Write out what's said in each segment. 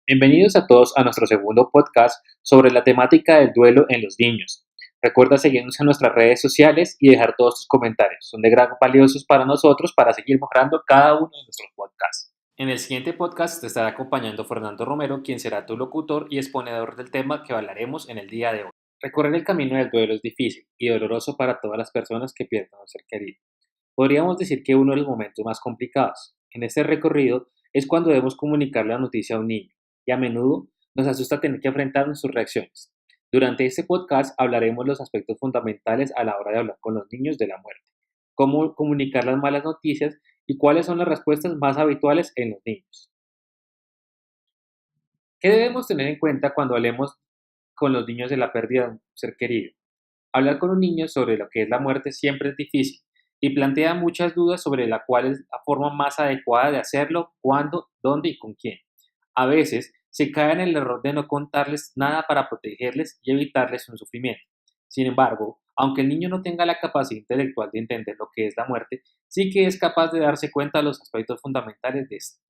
Bienvenidos a todos a nuestro segundo podcast sobre la temática del duelo en los niños. Recuerda seguirnos en nuestras redes sociales y dejar todos tus comentarios. Son de gran valiosos para nosotros para seguir mejorando cada uno de nuestros podcasts. En el siguiente podcast te estará acompañando Fernando Romero, quien será tu locutor y exponedor del tema que hablaremos en el día de hoy. Recorrer el camino del duelo es difícil y doloroso para todas las personas que pierden a un ser querido. Podríamos decir que uno de los momentos más complicados. En este recorrido es cuando debemos comunicar la noticia a un niño y a menudo nos asusta tener que enfrentar sus reacciones. Durante este podcast hablaremos los aspectos fundamentales a la hora de hablar con los niños de la muerte, cómo comunicar las malas noticias y cuáles son las respuestas más habituales en los niños. ¿Qué debemos tener en cuenta cuando hablemos con los niños de la pérdida de un ser querido? Hablar con un niño sobre lo que es la muerte siempre es difícil y plantea muchas dudas sobre cuál es la forma más adecuada de hacerlo, cuándo, dónde y con quién. A veces se cae en el error de no contarles nada para protegerles y evitarles un sufrimiento. Sin embargo, aunque el niño no tenga la capacidad intelectual de entender lo que es la muerte, sí que es capaz de darse cuenta de los aspectos fundamentales de esta.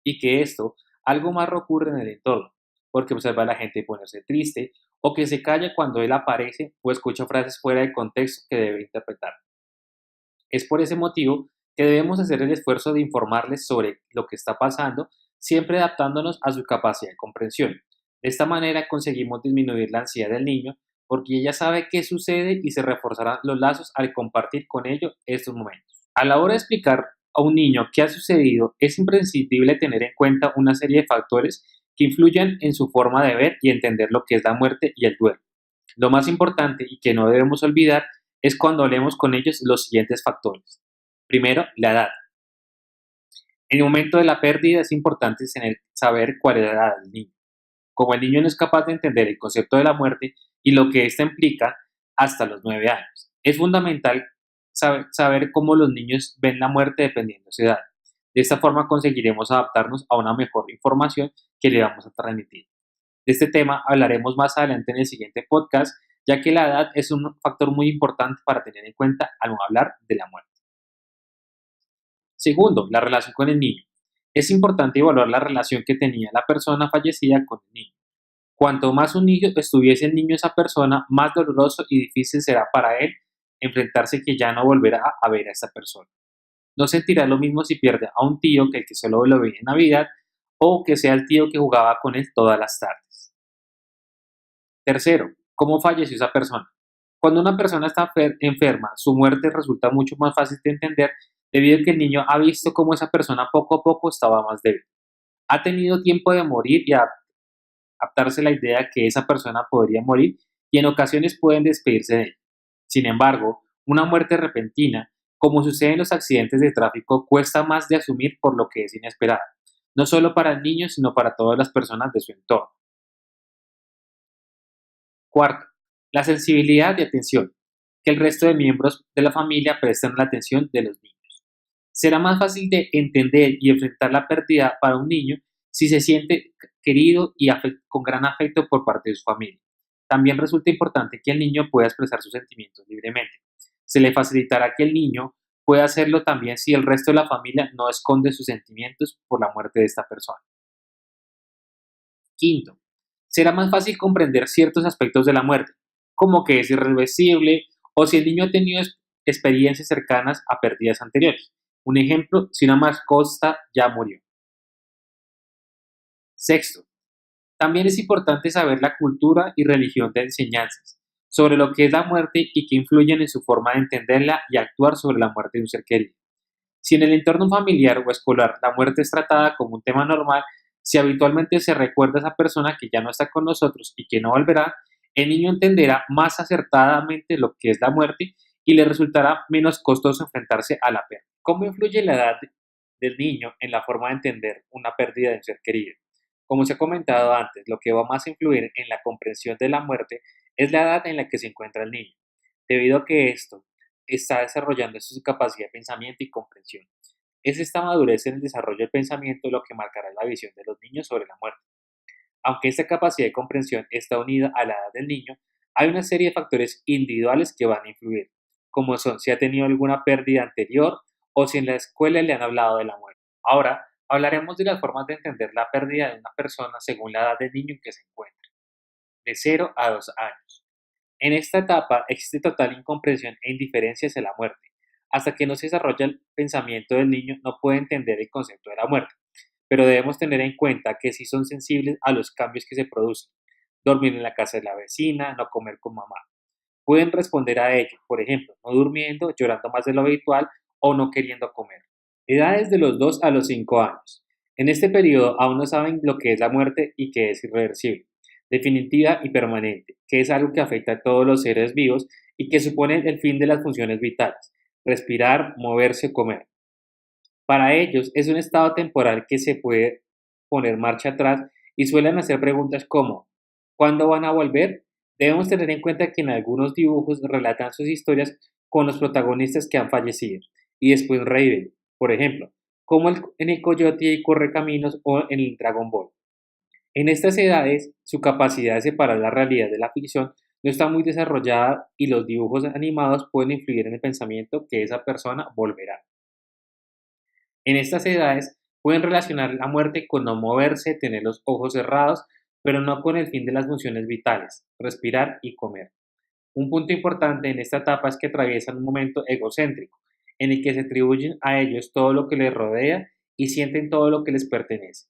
Y que esto, algo más ocurre en el entorno, porque observa a la gente ponerse triste o que se calla cuando él aparece o escucha frases fuera de contexto que debe interpretar. Es por ese motivo que debemos hacer el esfuerzo de informarles sobre lo que está pasando, siempre adaptándonos a su capacidad de comprensión. De esta manera conseguimos disminuir la ansiedad del niño porque ella sabe qué sucede y se reforzarán los lazos al compartir con ellos estos momentos. A la hora de explicar a un niño qué ha sucedido, es imprescindible tener en cuenta una serie de factores que influyen en su forma de ver y entender lo que es la muerte y el duelo. Lo más importante y que no debemos olvidar es cuando hablemos con ellos los siguientes factores. Primero, la edad. En el momento de la pérdida es importante saber cuál es la edad del niño. Como el niño no es capaz de entender el concepto de la muerte y lo que ésta implica hasta los 9 años, es fundamental saber cómo los niños ven la muerte dependiendo de su edad. De esta forma conseguiremos adaptarnos a una mejor información que le vamos a transmitir. De este tema hablaremos más adelante en el siguiente podcast, ya que la edad es un factor muy importante para tener en cuenta al hablar de la muerte. Segundo, la relación con el niño. Es importante evaluar la relación que tenía la persona fallecida con el niño. Cuanto más unido estuviese el niño a esa persona, más doloroso y difícil será para él enfrentarse que ya no volverá a ver a esa persona. No sentirá lo mismo si pierde a un tío que el que solo lo veía en Navidad o que sea el tío que jugaba con él todas las tardes. Tercero, ¿cómo falleció esa persona? Cuando una persona está enferma, su muerte resulta mucho más fácil de entender debido a que el niño ha visto cómo esa persona poco a poco estaba más débil. Ha tenido tiempo de morir y adaptarse a la idea que esa persona podría morir y en ocasiones pueden despedirse de él. Sin embargo, una muerte repentina, como sucede en los accidentes de tráfico, cuesta más de asumir por lo que es inesperada, no solo para el niño, sino para todas las personas de su entorno. Cuarto, la sensibilidad y atención, que el resto de miembros de la familia presten la atención de los niños. Será más fácil de entender y enfrentar la pérdida para un niño si se siente querido y con gran afecto por parte de su familia. También resulta importante que el niño pueda expresar sus sentimientos libremente. Se le facilitará que el niño pueda hacerlo también si el resto de la familia no esconde sus sentimientos por la muerte de esta persona. Quinto, será más fácil comprender ciertos aspectos de la muerte, como que es irreversible o si el niño ha tenido experiencias cercanas a pérdidas anteriores. Un ejemplo, si una mascota ya murió. Sexto, también es importante saber la cultura y religión de enseñanzas sobre lo que es la muerte y que influyen en su forma de entenderla y actuar sobre la muerte de un ser querido. Si en el entorno familiar o escolar la muerte es tratada como un tema normal, si habitualmente se recuerda a esa persona que ya no está con nosotros y que no volverá, el niño entenderá más acertadamente lo que es la muerte y le resultará menos costoso enfrentarse a la pérdida. ¿Cómo influye la edad del niño en la forma de entender una pérdida de un ser querido? Como se ha comentado antes, lo que va más a influir en la comprensión de la muerte es la edad en la que se encuentra el niño, debido a que esto está desarrollando su capacidad de pensamiento y comprensión. Es esta madurez en el desarrollo del pensamiento lo que marcará la visión de los niños sobre la muerte. Aunque esta capacidad de comprensión está unida a la edad del niño, hay una serie de factores individuales que van a influir, como son si ha tenido alguna pérdida anterior o si en la escuela le han hablado de la muerte. Ahora, hablaremos de las formas de entender la pérdida de una persona según la edad del niño en que se encuentra, de 0 a 2 años. En esta etapa existe total incomprensión e indiferencia hacia la muerte. Hasta que no se desarrolla el pensamiento del niño, no puede entender el concepto de la muerte. Pero debemos tener en cuenta que sí son sensibles a los cambios que se producen. Dormir en la casa de la vecina, no comer con mamá. Pueden responder a ello, por ejemplo, no durmiendo, llorando más de lo habitual o no queriendo comer. Edades de los 2 a los 5 años. En este periodo aún no saben lo que es la muerte y que es irreversible, definitiva y permanente, que es algo que afecta a todos los seres vivos y que supone el fin de las funciones vitales, respirar, moverse, comer. Para ellos es un estado temporal que se puede poner marcha atrás y suelen hacer preguntas como ¿cuándo van a volver? Debemos tener en cuenta que en algunos dibujos relatan sus historias con los protagonistas que han fallecido y después reviven. Por ejemplo, como en el Coyote y Correcaminos o en el Dragon Ball. En estas edades, su capacidad de separar la realidad de la ficción no está muy desarrollada y los dibujos animados pueden influir en el pensamiento que esa persona volverá. En estas edades pueden relacionar la muerte con no moverse, tener los ojos cerrados, pero no con el fin de las funciones vitales, respirar y comer. Un punto importante en esta etapa es que atraviesan un momento egocéntrico, en el que se atribuyen a ellos todo lo que les rodea y sienten todo lo que les pertenece.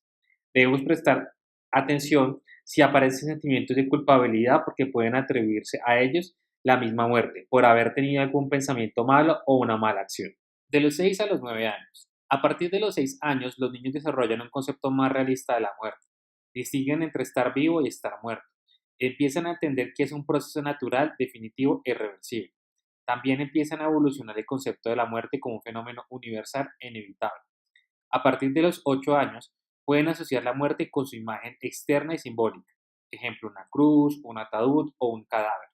Debemos prestar atención si aparecen sentimientos de culpabilidad porque pueden atribuirse a ellos la misma muerte por haber tenido algún pensamiento malo o una mala acción. De los 6 a los 9 años. A partir de los 6 años, los niños desarrollan un concepto más realista de la muerte. Distinguen entre estar vivo y estar muerto. Empiezan a entender que es un proceso natural, definitivo e irreversible. También empiezan a evolucionar el concepto de la muerte como un fenómeno universal e inevitable. A partir de los 8 años, pueden asociar la muerte con su imagen externa y simbólica, ejemplo, una cruz, un ataúd o un cadáver,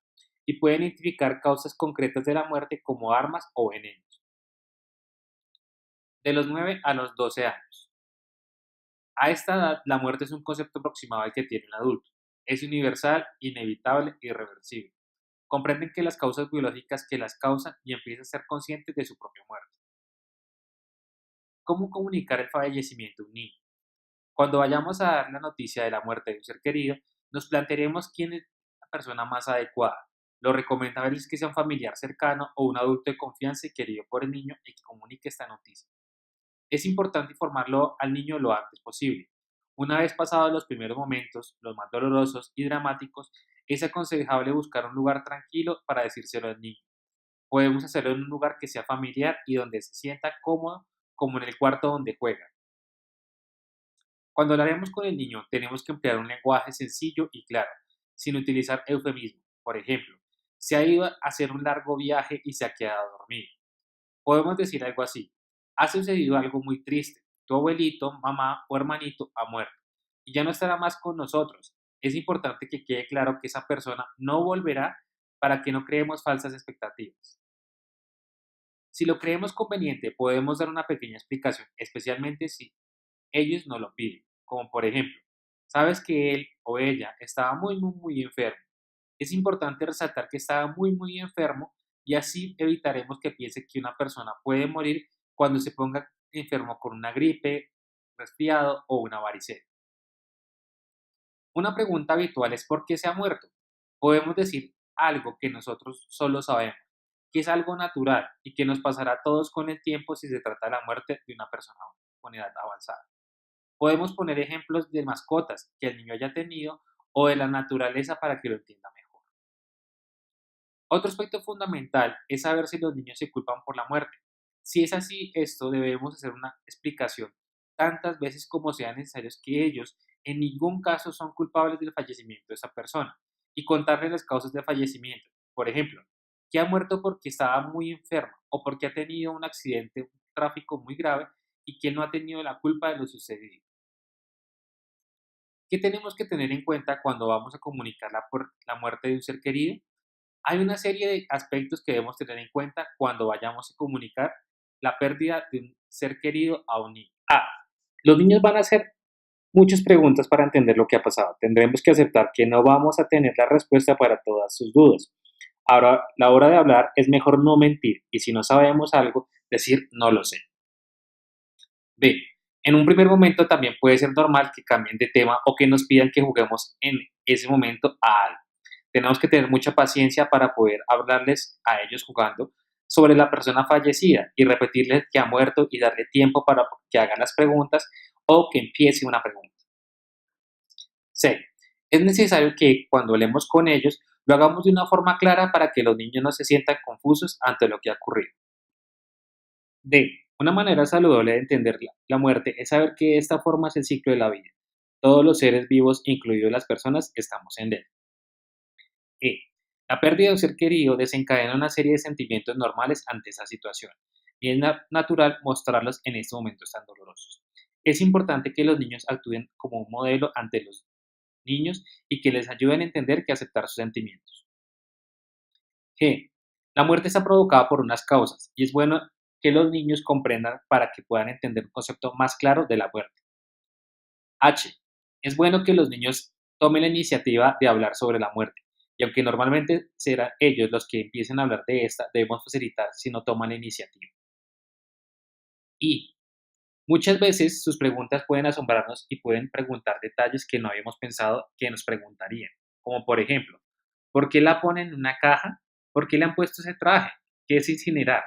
y pueden identificar causas concretas de la muerte como armas o venenos. De los 9 a los 12 años. A esta edad, la muerte es un concepto aproximado al que tiene un adulto. Es universal, inevitable e irreversible. Comprenden que las causas biológicas que las causan y empiezan a ser conscientes de su propia muerte. ¿Cómo comunicar el fallecimiento de un niño? Cuando vayamos a dar la noticia de la muerte de un ser querido, nos plantearemos quién es la persona más adecuada. Lo recomendable es que sea un familiar cercano o un adulto de confianza y querido por el niño el que comunique esta noticia. Es importante informarlo al niño lo antes posible. Una vez pasados los primeros momentos, los más dolorosos y dramáticos, es aconsejable buscar un lugar tranquilo para decírselo al niño. Podemos hacerlo en un lugar que sea familiar y donde se sienta cómodo, como en el cuarto donde juega. Cuando hablaremos con el niño, tenemos que emplear un lenguaje sencillo y claro, sin utilizar eufemismos. Por ejemplo, se ha ido a hacer un largo viaje y se ha quedado dormido. Podemos decir algo así: ha sucedido algo muy triste. Tu abuelito, mamá o hermanito ha muerto y ya no estará más con nosotros. Es importante que quede claro que esa persona no volverá para que no creemos falsas expectativas. Si lo creemos conveniente, podemos dar una pequeña explicación, especialmente si ellos nos lo piden, como por ejemplo, sabes que él o ella estaba muy enfermo. Es importante resaltar que estaba muy enfermo y así evitaremos que piense que una persona puede morir cuando se ponga enfermo con una gripe, resfriado o una varicela. Una pregunta habitual es ¿por qué se ha muerto? Podemos decir algo que nosotros solo sabemos, que es algo natural y que nos pasará a todos con el tiempo si se trata de la muerte de una persona con edad avanzada. Podemos poner ejemplos de mascotas que el niño haya tenido o de la naturaleza para que lo entienda mejor. Otro aspecto fundamental es saber si los niños se culpan por la muerte. Si es así, esto debemos hacer una explicación tantas veces como sean necesarios que ellos en ningún caso son culpables del fallecimiento de esa persona y contarles las causas de fallecimiento. Por ejemplo, que ha muerto porque estaba muy enfermo o porque ha tenido un accidente, un tráfico muy grave y que él no ha tenido la culpa de lo sucedido. ¿Qué tenemos que tener en cuenta cuando vamos a comunicar la muerte de un ser querido? Hay una serie de aspectos que debemos tener en cuenta cuando vayamos a comunicar la pérdida de un ser querido a un niño. A. Los niños van a hacer muchas preguntas para entender lo que ha pasado. Tendremos que aceptar que no vamos a tener la respuesta para todas sus dudas. Ahora, a la hora de hablar es mejor no mentir y si no sabemos algo, decir no lo sé. B. En un primer momento también puede ser normal que cambien de tema o que nos pidan que juguemos en ese momento a algo. Tenemos que tener mucha paciencia para poder hablarles a ellos jugando sobre la persona fallecida y repetirles que ha muerto y darle tiempo para que hagan las preguntas o que empiece una pregunta. C. Es necesario que cuando hablemos con ellos lo hagamos de una forma clara para que los niños no se sientan confusos ante lo que ha ocurrido. D. Una manera saludable de entender la muerte es saber que esta forma es el ciclo de la vida. Todos los seres vivos, incluidos las personas, estamos en él. E. La pérdida de un ser querido desencadena una serie de sentimientos normales ante esa situación, y es natural mostrarlos en estos momentos tan dolorosos. Es importante que los niños actúen como un modelo ante los niños y que les ayuden a entender que aceptar sus sentimientos. G. La muerte está provocada por unas causas y es bueno que los niños comprendan para que puedan entender un concepto más claro de la muerte. H. Es bueno que los niños tomen la iniciativa de hablar sobre la muerte y aunque normalmente serán ellos los que empiecen a hablar de esta, debemos facilitar si no toman la iniciativa. I. Muchas veces sus preguntas pueden asombrarnos y pueden preguntar detalles que no habíamos pensado que nos preguntarían, como por ejemplo, ¿por qué la ponen en una caja? ¿Por qué le han puesto ese traje? ¿Qué es incinerar?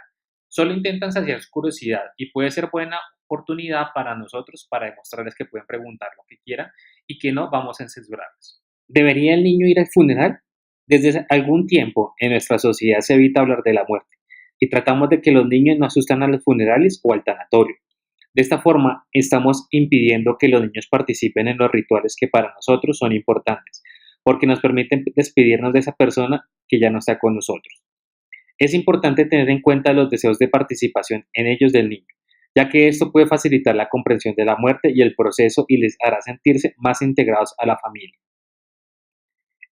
Solo intentan saciar su curiosidad y puede ser buena oportunidad para nosotros para demostrarles que pueden preguntar lo que quieran y que no vamos a censurarlos. ¿Debería el niño ir al funeral? Desde algún tiempo en nuestra sociedad se evita hablar de la muerte y tratamos de que los niños no asustan a los funerales o al tanatorio. De esta forma, estamos impidiendo que los niños participen en los rituales que para nosotros son importantes, porque nos permiten despedirnos de esa persona que ya no está con nosotros. Es importante tener en cuenta los deseos de participación en ellos del niño, ya que esto puede facilitar la comprensión de la muerte y el proceso y les hará sentirse más integrados a la familia.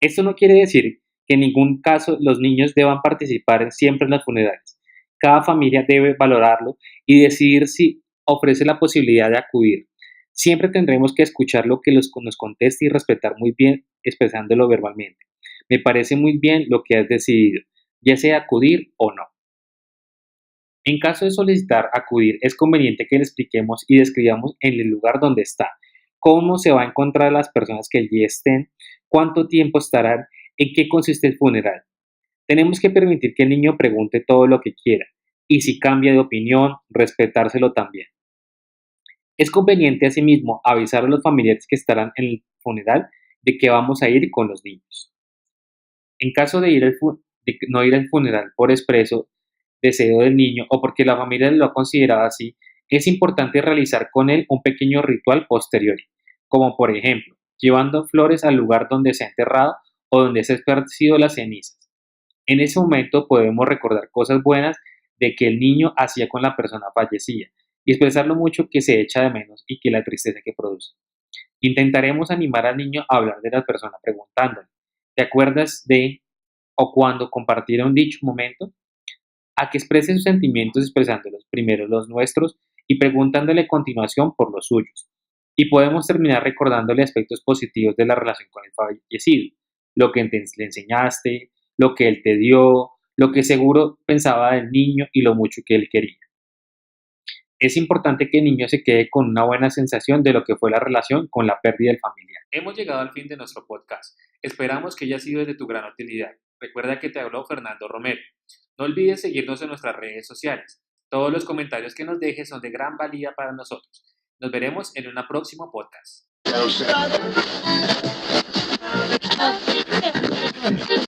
Esto no quiere decir que en ningún caso los niños deban participar siempre en los funerales. Cada familia debe valorarlo y decidir si ofrece la posibilidad de acudir. Siempre tendremos que escuchar lo que nos conteste y respetar muy bien expresándolo verbalmente. Me parece muy bien lo que has decidido, ya sea acudir o no. En caso de solicitar acudir, es conveniente que le expliquemos y describamos en el lugar donde está, cómo se va a encontrar las personas que allí estén, cuánto tiempo estarán, en qué consiste el funeral. Tenemos que permitir que el niño pregunte todo lo que quiera y si cambia de opinión, respetárselo también. Es conveniente asimismo avisar a los familiares que estarán en el funeral de que vamos a ir con los niños. En caso de no ir al funeral por expreso deseo del niño o porque la familia lo ha considerado así, es importante realizar con él un pequeño ritual posterior, como por ejemplo, llevando flores al lugar donde se ha enterrado o donde se ha esparcido las cenizas. En ese momento podemos recordar cosas buenas de que el niño hacía con la persona fallecida y expresar lo mucho que se echa de menos y que la tristeza que produce. Intentaremos animar al niño a hablar de la persona preguntándole, ¿te acuerdas de o cuando compartieron dicho momento? A que exprese sus sentimientos expresándolos primero los nuestros y preguntándole a continuación por los suyos. Y podemos terminar recordándole aspectos positivos de la relación con el fallecido, lo que le enseñaste, lo que él te dio, lo que seguro pensaba del niño y lo mucho que él quería. Es importante que el niño se quede con una buena sensación de lo que fue la relación con la pérdida del familiar. Hemos llegado al fin de nuestro podcast. Esperamos que haya sido de tu gran utilidad. Recuerda que te habló Fernando Romero. No olvides seguirnos en nuestras redes sociales. Todos los comentarios que nos dejes son de gran valía para nosotros. Nos veremos en un próximo podcast.